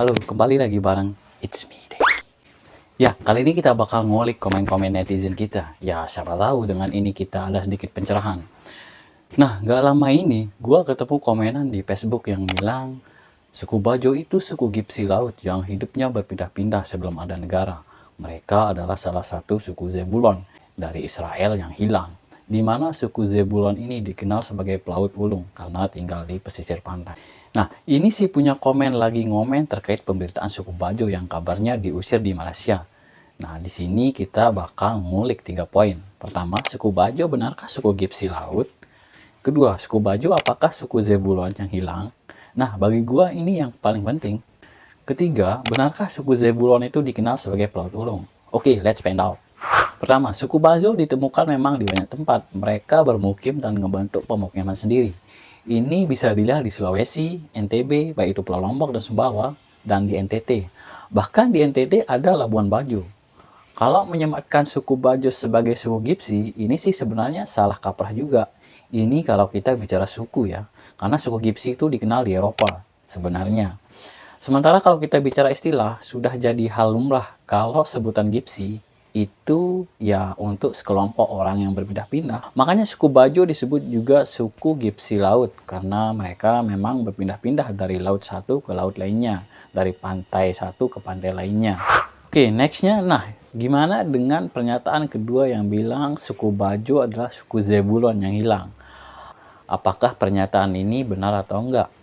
Halo, kembali lagi bareng It's Me Deh. Ya, kali ini kita bakal ngulik komen-komen netizen kita. Ya, siapa tahu dengan ini kita ada sedikit pencerahan. Nah, gak lama ini gua ketemu komenan di Facebook yang bilang suku Bajo itu suku Gipsi laut yang hidupnya berpindah-pindah sebelum ada negara. Mereka adalah salah satu suku Zebulon dari Israel yang hilang, di mana suku Zebulon ini dikenal sebagai pelaut ulung karena tinggal di pesisir pantai. Nah, ini sih punya komen lagi ngomen terkait pemberitaan suku Bajo yang kabarnya diusir di Malaysia. Nah, di sini kita bakal ngulik 3 poin. Pertama, suku Bajo benarkah suku Gipsi laut? Kedua, suku Bajo apakah suku Zebulon yang hilang? Nah, bagi gua ini yang paling penting. Ketiga, benarkah suku Zebulon itu dikenal sebagai pelaut ulung? Oke, let's find out. Pertama, suku Bajo ditemukan memang di banyak tempat. Mereka bermukim dan membentuk pemukiman sendiri. Ini bisa dilihat di Sulawesi, NTB, baik itu Pulau Lombok dan Sumbawa, dan di NTT. Bahkan di NTT ada Labuan Bajo. Kalau menyematkan suku Bajo sebagai suku Gipsi, ini sih sebenarnya salah kaprah juga. Ini kalau kita bicara suku ya, karena suku Gipsi itu dikenal di Eropa sebenarnya. Sementara kalau kita bicara istilah, sudah jadi hal lumrah kalau sebutan Gipsi itu ya untuk sekelompok orang yang berpindah-pindah. Makanya suku Bajo disebut juga suku Gipsi Laut karena mereka memang berpindah-pindah dari laut satu ke laut lainnya, dari pantai satu ke pantai lainnya. Oke, nextnya, nah gimana dengan pernyataan kedua yang bilang suku Bajo adalah suku Zebulon yang hilang? Apakah pernyataan ini benar atau enggak?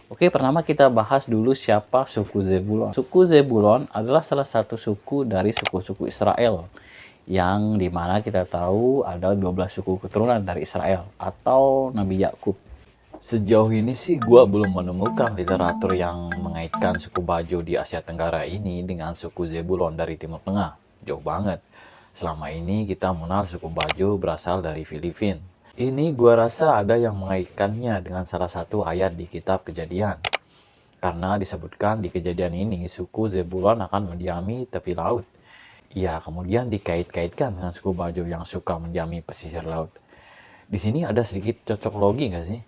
Oke, pertama kita bahas dulu siapa suku Zebulon. Suku Zebulon adalah salah satu suku dari suku-suku Israel, yang dimana kita tahu ada 12 suku keturunan dari Israel atau Nabi Yakub. Sejauh ini sih gua belum menemukan literatur yang mengaitkan suku Bajo di Asia Tenggara ini dengan suku Zebulon dari Timur Tengah. Jauh banget. Selama ini kita mengenal suku Bajo berasal dari Filipina. Ini gua rasa ada yang mengaitkannya dengan salah satu ayat di kitab Kejadian. Karena disebutkan di Kejadian ini suku Zebulon akan mendiami tepi laut. Ya, kemudian dikait-kaitkan dengan suku Bajo yang suka mendiami pesisir laut. Di sini ada sedikit cocok logi nggak sih?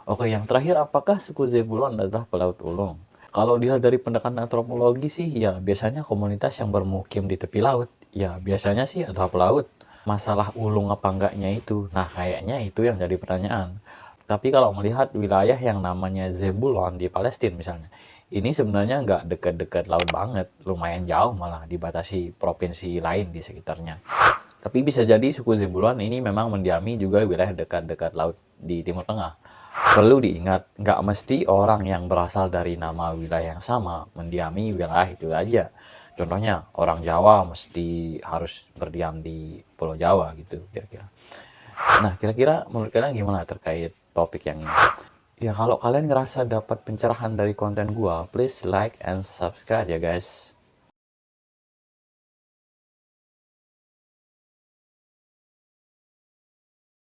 Oke, yang terakhir, apakah suku Zebulon adalah pelaut ulung? Kalau dilihat dari pendekatan antropologi sih, ya biasanya komunitas yang bermukim di tepi laut, ya biasanya sih adalah pelaut. Masalah ulung apa enggaknya itu, nah kayaknya itu yang jadi pertanyaan. Tapi kalau melihat wilayah yang namanya Zebulon di Palestina misalnya, ini sebenarnya nggak dekat-dekat laut banget, lumayan jauh malah dibatasi provinsi lain di sekitarnya. Tapi bisa jadi suku Zebulon ini memang mendiami juga wilayah dekat-dekat laut di Timur Tengah. Perlu diingat, nggak mesti orang yang berasal dari nama wilayah yang sama mendiami wilayah itu aja. Contohnya, orang Jawa mesti harus berdiam di Pulau Jawa gitu, kira-kira. Nah, kira-kira menurut kalian gimana terkait topik yang ini? Ya, kalau kalian ngerasa dapat pencerahan dari konten gua, please like and subscribe ya guys.